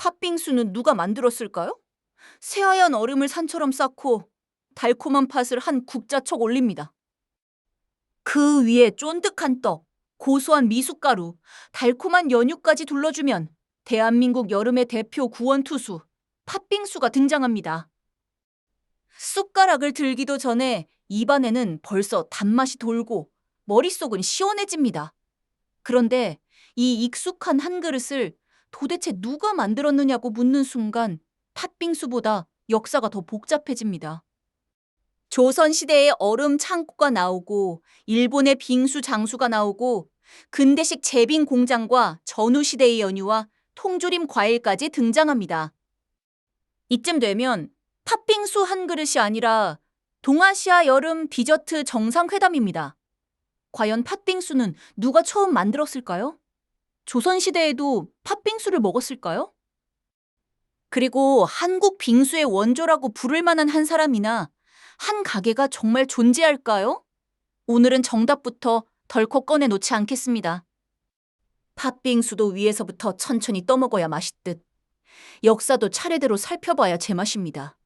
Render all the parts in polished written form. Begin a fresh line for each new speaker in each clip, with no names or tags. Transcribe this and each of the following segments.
팥빙수는 누가 만들었을까요? 새하얀 얼음을 산처럼 쌓고 달콤한 팥을 한 국자척 올립니다. 그 위에 쫀득한 떡, 고소한 미숫가루, 달콤한 연유까지 둘러주면 대한민국 여름의 대표 구원투수, 팥빙수가 등장합니다. 숟가락을 들기도 전에 입안에는 벌써 단맛이 돌고 머릿속은 시원해집니다. 그런데 이 익숙한 한 그릇을 도대체 누가 만들었느냐고 묻는 순간 팥빙수보다 역사가 더 복잡해집니다. 조선시대의 얼음 창고가 나오고 일본의 빙수 장수가 나오고 근대식 제빙 공장과 전후시대의 연유와 통조림 과일까지 등장합니다. 이쯤 되면 팥빙수 한 그릇이 아니라 동아시아 여름 디저트 정상회담입니다. 과연 팥빙수는 누가 처음 만들었을까요? 조선시대에도 팥빙수를 먹었을까요? 그리고 한국 빙수의 원조라고 부를 만한 한 사람이나 한 가게가 정말 존재할까요? 오늘은 정답부터 덜컥 꺼내놓지 않겠습니다. 팥빙수도 위에서부터 천천히 떠먹어야 맛있듯 역사도 차례대로 살펴봐야 제맛입니다.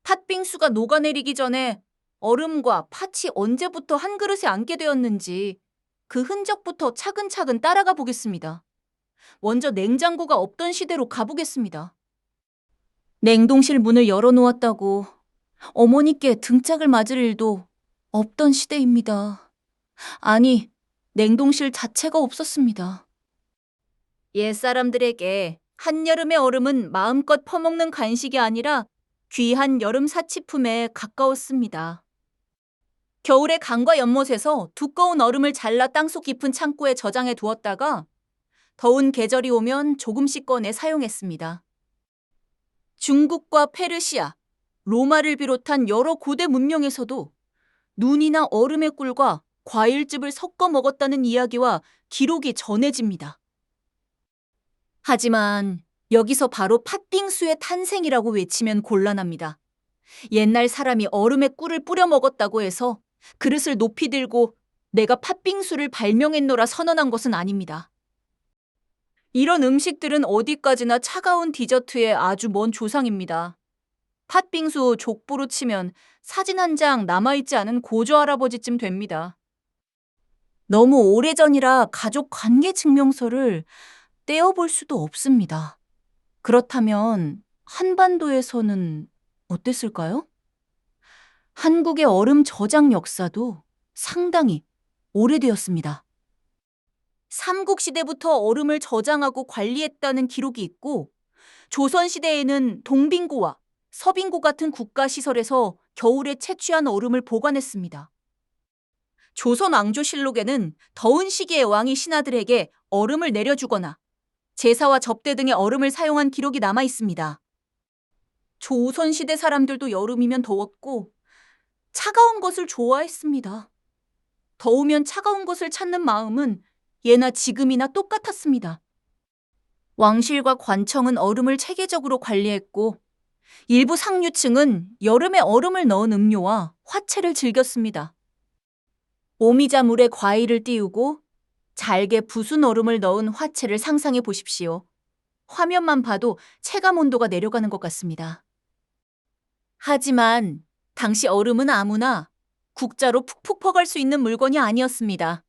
팥빙수가 녹아내리기 전에 얼음과 팥이 언제부터 한 그릇에 앉게 되었는지 그 흔적부터 차근차근 따라가 보겠습니다. 먼저 냉장고가 없던 시대로 가보겠습니다. 냉동실 문을 열어놓았다고 어머니께 등짝을 맞을 일도 없던 시대입니다. 아니, 냉동실 자체가 없었습니다. 옛사람들에게 한여름의 얼음은 마음껏 퍼먹는 간식이 아니라 귀한 여름 사치품에 가까웠습니다. 겨울에 강과 연못에서 두꺼운 얼음을 잘라 땅속 깊은 창고에 저장해 두었다가 더운 계절이 오면 조금씩 꺼내 사용했습니다. 중국과 페르시아, 로마를 비롯한 여러 고대 문명에서도 눈이나 얼음의 꿀과 과일즙을 섞어 먹었다는 이야기와 기록이 전해집니다. 하지만 여기서 바로 팥빙수의 탄생이라고 외치면 곤란합니다. 옛날 사람이 얼음에 꿀을 뿌려 먹었다고 해서 그릇을 높이 들고 내가 팥빙수를 발명했노라 선언한 것은 아닙니다. 이런 음식들은 어디까지나 차가운 디저트의 아주 먼 조상입니다. 팥빙수 족보로 치면 사진 한 장 남아있지 않은 고조 할아버지쯤 됩니다. 너무 오래전이라 가족 관계 증명서를 떼어볼 수도 없습니다. 그렇다면 한반도에서는 어땠을까요? 한국의 얼음 저장 역사도 상당히 오래되었습니다. 삼국시대부터 얼음을 저장하고 관리했다는 기록이 있고 조선시대에는 동빙고와 서빙고 같은 국가시설에서 겨울에 채취한 얼음을 보관했습니다. 조선왕조실록에는 더운 시기에 왕이 신하들에게 얼음을 내려주거나 제사와 접대 등의 얼음을 사용한 기록이 남아 있습니다. 조선시대 사람들도 여름이면 더웠고 차가운 것을 좋아했습니다. 더우면 차가운 것을 찾는 마음은 예나 지금이나 똑같았습니다. 왕실과 관청은 얼음을 체계적으로 관리했고 일부 상류층은 여름에 얼음을 넣은 음료와 화채를 즐겼습니다. 오미자물에 과일을 띄우고 잘게 부순 얼음을 넣은 화채를 상상해 보십시오. 화면만 봐도 체감 온도가 내려가는 것 같습니다. 하지만 당시 얼음은 아무나 국자로 푹푹 퍼갈 수 있는 물건이 아니었습니다.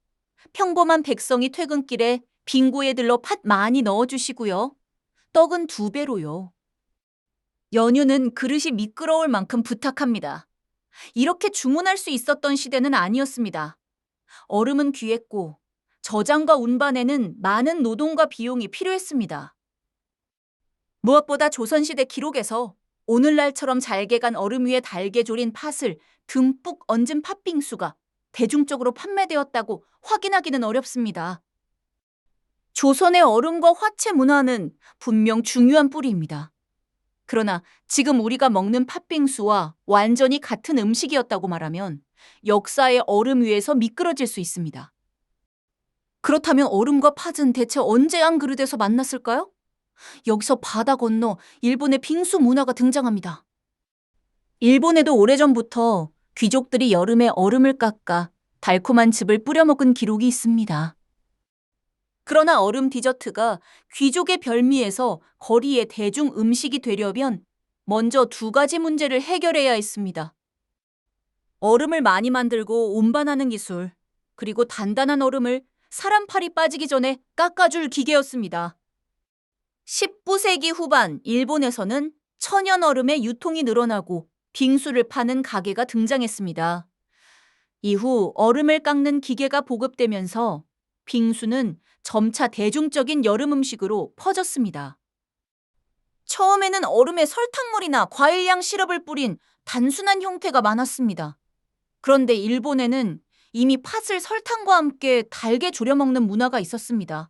평범한 백성이 퇴근길에 빙고에 들러 팥 많이 넣어주시고요. 떡은 2배로요. 연유는 그릇이 미끄러울 만큼 부탁합니다. 이렇게 주문할 수 있었던 시대는 아니었습니다. 얼음은 귀했고 저장과 운반에는 많은 노동과 비용이 필요했습니다. 무엇보다 조선시대 기록에서 오늘날처럼 잘게 간 얼음 위에 달게 졸인 팥을 듬뿍 얹은 팥빙수가 대중적으로 판매되었다고 확인하기는 어렵습니다. 조선의 얼음과 화채 문화는 분명 중요한 뿌리입니다. 그러나 지금 우리가 먹는 팥빙수와 완전히 같은 음식이었다고 말하면 역사의 얼음 위에서 미끄러질 수 있습니다. 그렇다면 얼음과 팥은 대체 언제 한 그릇에서 만났을까요? 여기서 바다 건너 일본의 빙수 문화가 등장합니다. 일본에도 오래전부터 귀족들이 여름에 얼음을 깎아 달콤한 즙을 뿌려 먹은 기록이 있습니다. 그러나 얼음 디저트가 귀족의 별미에서 거리의 대중 음식이 되려면 먼저 두 가지 문제를 해결해야 했습니다. 얼음을 많이 만들고 운반하는 기술, 그리고 단단한 얼음을 사람 팔이 빠지기 전에 깎아줄 기계였습니다. 19세기 후반 일본에서는 천연 얼음의 유통이 늘어나고 빙수를 파는 가게가 등장했습니다. 이후 얼음을 깎는 기계가 보급되면서 빙수는 점차 대중적인 여름 음식으로 퍼졌습니다. 처음에는 얼음에 설탕물이나 과일향 시럽을 뿌린 단순한 형태가 많았습니다. 그런데 일본에는 이미 팥을 설탕과 함께 달게 졸여 먹는 문화가 있었습니다.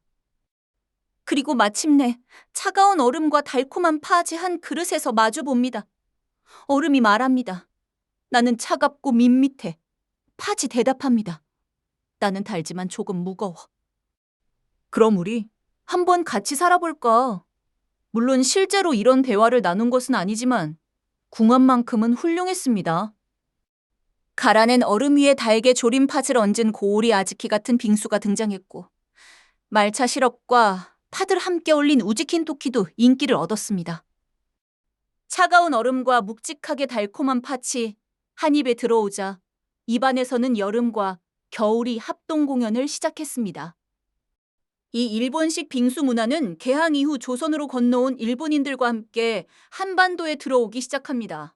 그리고 마침내 차가운 얼음과 달콤한 팥이 한 그릇에서 마주 봅니다. 얼음이 말합니다. 나는 차갑고 밋밋해. 팥이 대답합니다. 나는 달지만 조금 무거워. 그럼 우리 한번 같이 살아볼까? 물론 실제로 이런 대화를 나눈 것은 아니지만 궁합만큼은 훌륭했습니다. 갈아낸 얼음 위에 달게 졸인 팥을 얹은 고오리 아즈키 같은 빙수가 등장했고 말차 시럽과 팥을 함께 올린 우지킨 토키도 인기를 얻었습니다. 차가운 얼음과 묵직하게 달콤한 팥이 한 입에 들어오자 입안에서는 여름과 겨울이 합동 공연을 시작했습니다. 이 일본식 빙수 문화는 개항 이후 조선으로 건너온 일본인들과 함께 한반도에 들어오기 시작합니다.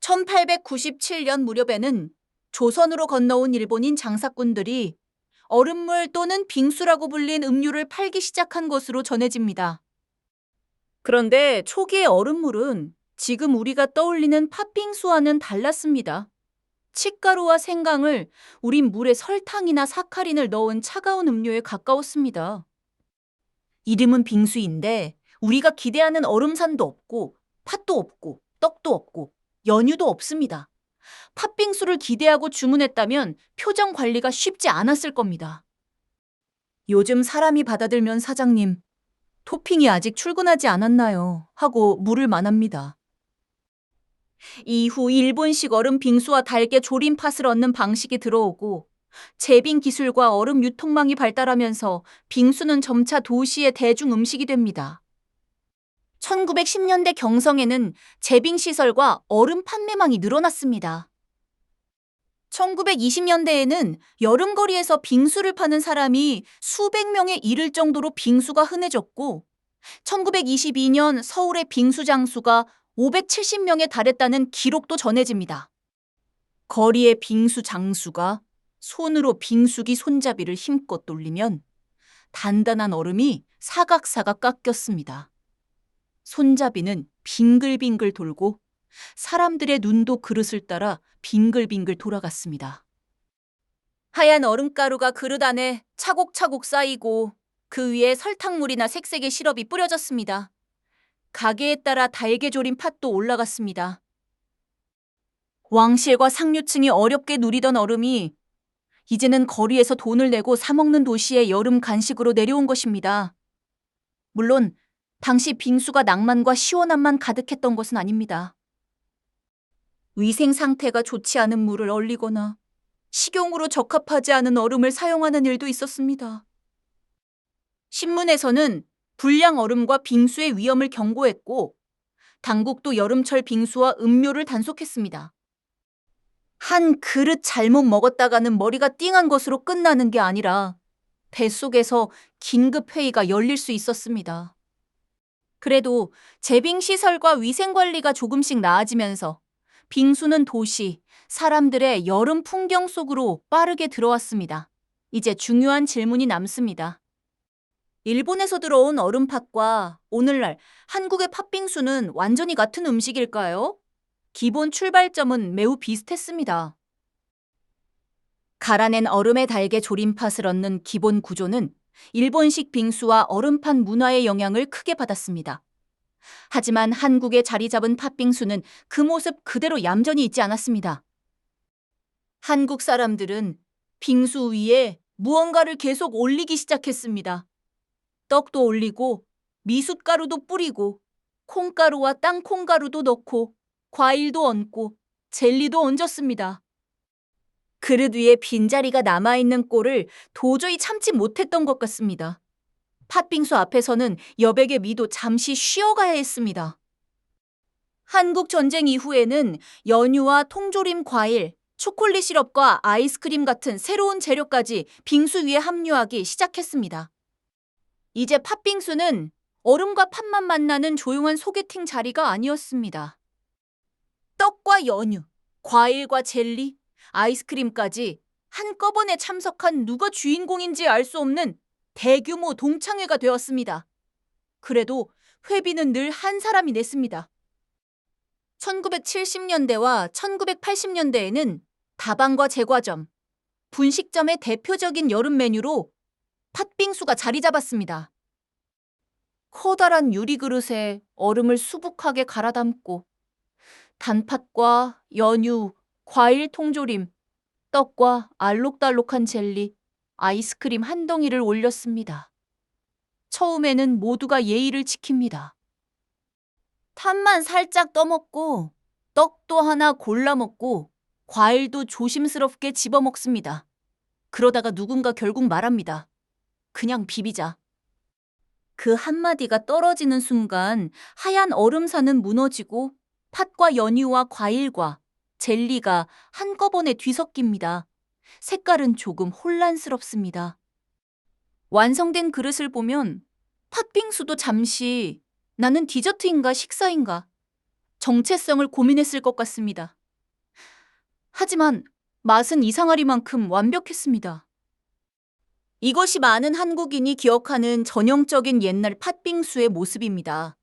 1897년 무렵에는 조선으로 건너온 일본인 장사꾼들이 얼음물 또는 빙수라고 불린 음료를 팔기 시작한 것으로 전해집니다. 그런데 초기의 얼음물은 지금 우리가 떠올리는 팥빙수와는 달랐습니다. 칡가루와 생강을 우린 물에 설탕이나 사카린을 넣은 차가운 음료에 가까웠습니다. 이름은 빙수인데 우리가 기대하는 얼음산도 없고 팥도 없고 떡도 없고 연유도 없습니다. 팥빙수를 기대하고 주문했다면 표정 관리가 쉽지 않았을 겁니다. 요즘 사람이 받아들면 사장님, 토핑이 아직 출근하지 않았나요? 하고 물을 만합니다. 이후 일본식 얼음 빙수와 달게 졸인 팥을 얻는 방식이 들어오고 제빙 기술과 얼음 유통망이 발달하면서 빙수는 점차 도시의 대중 음식이 됩니다. 1910년대 경성에는 제빙 시설과 얼음 판매망이 늘어났습니다. 1920년대에는 여름거리에서 빙수를 파는 사람이 수백 명에 이를 정도로 빙수가 흔해졌고 1922년 서울의 빙수 장수가 570명에 달했다는 기록도 전해집니다. 거리의 빙수 장수가 손으로 빙수기 손잡이를 힘껏 돌리면 단단한 얼음이 사각사각 깎였습니다. 손잡이는 빙글빙글 돌고 사람들의 눈도 그릇을 따라 빙글빙글 돌아갔습니다. 하얀 얼음가루가 그릇 안에 차곡차곡 쌓이고 그 위에 설탕물이나 색색의 시럽이 뿌려졌습니다. 가게에 따라 달게 졸인 팥도 올라갔습니다. 왕실과 상류층이 어렵게 누리던 얼음이 이제는 거리에서 돈을 내고 사먹는 도시의 여름 간식으로 내려온 것입니다. 물론 당시 빙수가 낭만과 시원함만 가득했던 것은 아닙니다. 위생 상태가 좋지 않은 물을 얼리거나 식용으로 적합하지 않은 얼음을 사용하는 일도 있었습니다. 신문에서는 불량 얼음과 빙수의 위험을 경고했고 당국도 여름철 빙수와 음료를 단속했습니다. 한 그릇 잘못 먹었다가는 머리가 띵한 것으로 끝나는 게 아니라 뱃속에서 긴급 회의가 열릴 수 있었습니다. 그래도 제빙시설과 위생관리가 조금씩 나아지면서 빙수는 도시, 사람들의 여름 풍경 속으로 빠르게 들어왔습니다. 이제 중요한 질문이 남습니다. 일본에서 들어온 얼음팥과 오늘날 한국의 팥빙수는 완전히 같은 음식일까요? 기본 출발점은 매우 비슷했습니다. 갈아낸 얼음에 달게 졸인 팥을 얻는 기본 구조는 일본식 빙수와 얼음팥 문화의 영향을 크게 받았습니다. 하지만 한국에 자리 잡은 팥빙수는 그 모습 그대로 얌전히 있지 않았습니다. 한국 사람들은 빙수 위에 무언가를 계속 올리기 시작했습니다. 떡도 올리고 미숫가루도 뿌리고 콩가루와 땅콩가루도 넣고 과일도 얹고 젤리도 얹었습니다. 그릇 위에 빈자리가 남아있는 꼴을 도저히 참지 못했던 것 같습니다. 팥빙수 앞에서는 여백의 미도 잠시 쉬어가야 했습니다. 한국 전쟁 이후에는 연유와 통조림 과일, 초콜릿 시럽과 아이스크림 같은 새로운 재료까지 빙수 위에 합류하기 시작했습니다. 이제 팥빙수는 얼음과 팥만 만나는 조용한 소개팅 자리가 아니었습니다. 떡과 연유, 과일과 젤리, 아이스크림까지 한꺼번에 참석한 누가 주인공인지 알 수 없는 대규모 동창회가 되었습니다. 그래도 회비는 늘 한 사람이 냈습니다. 1970년대와 1980년대에는 다방과 제과점, 분식점의 대표적인 여름 메뉴로 팥빙수가 자리 잡았습니다. 커다란 유리그릇에 얼음을 수북하게 갈아 담고 단팥과 연유, 과일 통조림, 떡과 알록달록한 젤리, 아이스크림 한 덩이를 올렸습니다. 처음에는 모두가 예의를 지킵니다. 팥만 살짝 떠먹고 떡도 하나 골라 먹고 과일도 조심스럽게 집어 먹습니다. 그러다가 누군가 결국 말합니다. 그냥 비비자. 그 한마디가 떨어지는 순간 하얀 얼음산은 무너지고 팥과 연유와 과일과 젤리가 한꺼번에 뒤섞입니다. 색깔은 조금 혼란스럽습니다. 완성된 그릇을 보면 팥빙수도 잠시 나는 디저트인가 식사인가 정체성을 고민했을 것 같습니다. 하지만 맛은 이상하리만큼 완벽했습니다. 이것이 많은 한국인이 기억하는 전형적인 옛날 팥빙수의 모습입니다.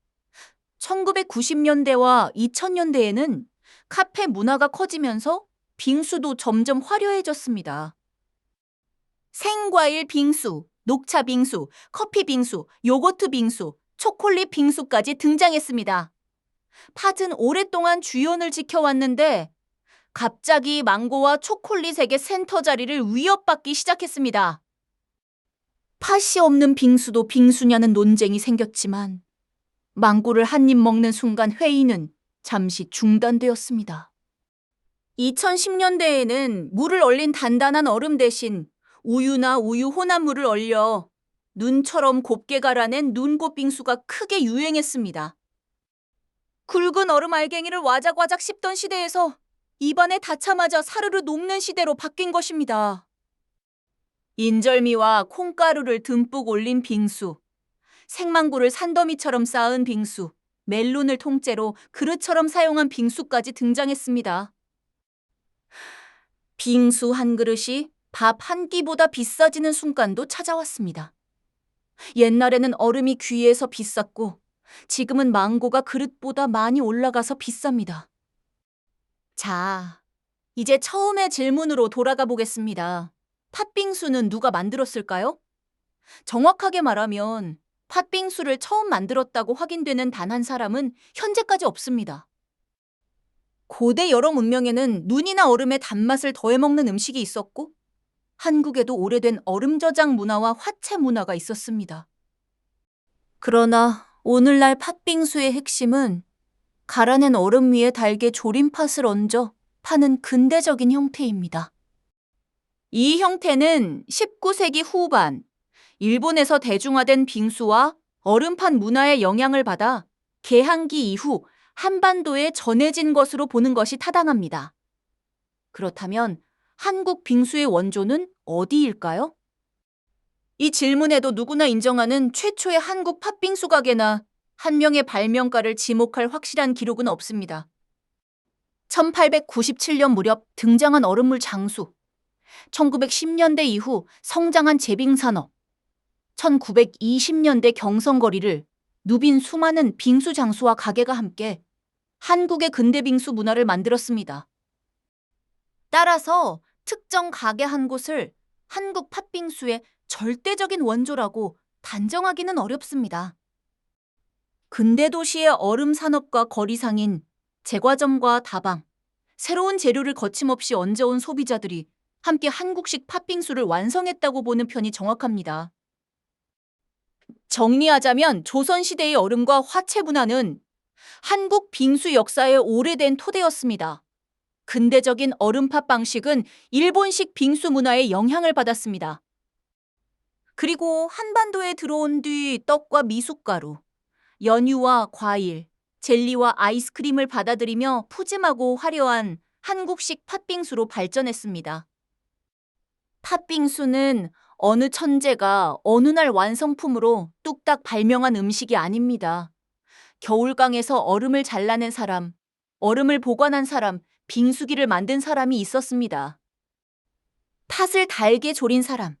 1990년대와 2000년대에는 카페 문화가 커지면서 빙수도 점점 화려해졌습니다. 생과일 빙수, 녹차 빙수, 커피 빙수, 요거트 빙수, 초콜릿 빙수까지 등장했습니다. 팥은 오랫동안 주연을 지켜왔는데 갑자기 망고와 초콜릿에게 센터 자리를 위협받기 시작했습니다. 팥이 없는 빙수도 빙수냐는 논쟁이 생겼지만 망고를 한 입 먹는 순간 회의는 잠시 중단되었습니다. 2010년대에는 물을 얼린 단단한 얼음 대신 우유나 우유 혼합물을 얼려 눈처럼 곱게 갈아낸 눈꽃 빙수가 크게 유행했습니다. 굵은 얼음 알갱이를 와작와작 씹던 시대에서 입안에 닿자마자 사르르 녹는 시대로 바뀐 것입니다. 인절미와 콩가루를 듬뿍 올린 빙수, 생망고를 산더미처럼 쌓은 빙수, 멜론을 통째로 그릇처럼 사용한 빙수까지 등장했습니다. 빙수 한 그릇이 밥 한 끼보다 비싸지는 순간도 찾아왔습니다. 옛날에는 얼음이 귀해서 비쌌고 지금은 망고가 그릇보다 많이 올라가서 비쌉니다. 자, 이제 처음의 질문으로 돌아가 보겠습니다. 팥빙수는 누가 만들었을까요? 정확하게 말하면 팥빙수를 처음 만들었다고 확인되는 단 한 사람은 현재까지 없습니다. 고대 여러 문명에는 눈이나 얼음에 단맛을 더해 먹는 음식이 있었고 한국에도 오래된 얼음 저장 문화와 화채 문화가 있었습니다. 그러나 오늘날 팥빙수의 핵심은 갈아낸 얼음 위에 달게 조림팥을 얹어 파는 근대적인 형태입니다. 이 형태는 19세기 후반 일본에서 대중화된 빙수와 얼음팥 문화의 영향을 받아 개항기 이후 한반도에 전해진 것으로 보는 것이 타당합니다. 그렇다면 한국 빙수의 원조는 어디일까요? 이 질문에도 누구나 인정하는 최초의 한국 팥빙수 가게나 한 명의 발명가를 지목할 확실한 기록은 없습니다. 1897년 무렵 등장한 얼음물 장수, 1910년대 이후 성장한 제빙산업, 1920년대 경성거리를 누빈 수많은 빙수 장수와 가게가 함께 한국의 근대 빙수 문화를 만들었습니다. 따라서 특정 가게 한 곳을 한국 팥빙수의 절대적인 원조라고 단정하기는 어렵습니다. 근대 도시의 얼음 산업과 거리상인 제과점과 다방, 새로운 재료를 거침없이 얹어온 소비자들이 함께 한국식 팥빙수를 완성했다고 보는 편이 정확합니다. 정리하자면 조선시대의 얼음과 화채 문화는 한국 빙수 역사의 오래된 토대였습니다. 근대적인 얼음팥 방식은 일본식 빙수 문화의 영향을 받았습니다. 그리고 한반도에 들어온 뒤 떡과 미숫가루, 연유와 과일, 젤리와 아이스크림을 받아들이며 푸짐하고 화려한 한국식 팥빙수로 발전했습니다. 팥빙수는 어느 천재가 어느 날 완성품으로 뚝딱 발명한 음식이 아닙니다. 겨울강에서 얼음을 잘라낸 사람, 얼음을 보관한 사람, 빙수기를 만든 사람이 있었습니다. 팥을 달게 졸인 사람,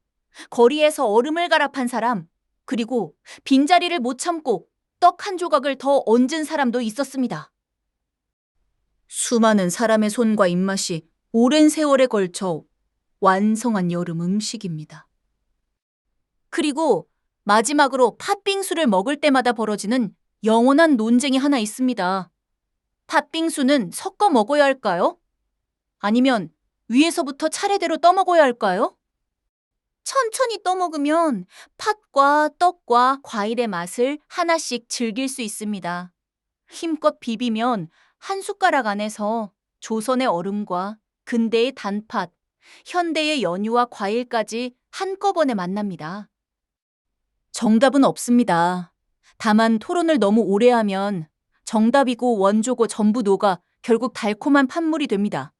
거리에서 얼음을 갈아판 사람, 그리고 빈자리를 못 참고 떡 한 조각을 더 얹은 사람도 있었습니다. 수많은 사람의 손과 입맛이 오랜 세월에 걸쳐 완성한 여름 음식입니다. 그리고 마지막으로 팥빙수를 먹을 때마다 벌어지는 영원한 논쟁이 하나 있습니다. 팥빙수는 섞어 먹어야 할까요? 아니면 위에서부터 차례대로 떠먹어야 할까요? 천천히 떠먹으면 팥과 떡과 과일의 맛을 하나씩 즐길 수 있습니다. 힘껏 비비면 한 숟가락 안에서 조선의 얼음과 근대의 단팥, 현대의 연유와 과일까지 한꺼번에 만납니다. 정답은 없습니다. 다만 토론을 너무 오래 하면 정답이고 원조고 전부 녹아 결국 달콤한 판물이 됩니다.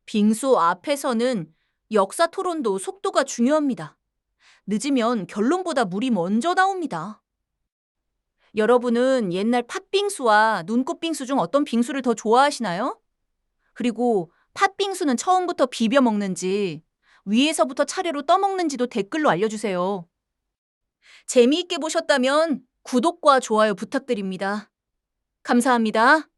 빙수 앞에서는 역사 토론도 속도가 중요합니다. 늦으면 결론보다 물이 먼저 나옵니다. 여러분은 옛날 팥빙수와 눈꽃빙수 중 어떤 빙수를 더 좋아하시나요? 그리고 팥빙수는 처음부터 비벼 먹는지 위에서부터 차례로 떠먹는지도 댓글로 알려주세요. 재미있게 보셨다면 구독과 좋아요 부탁드립니다. 감사합니다.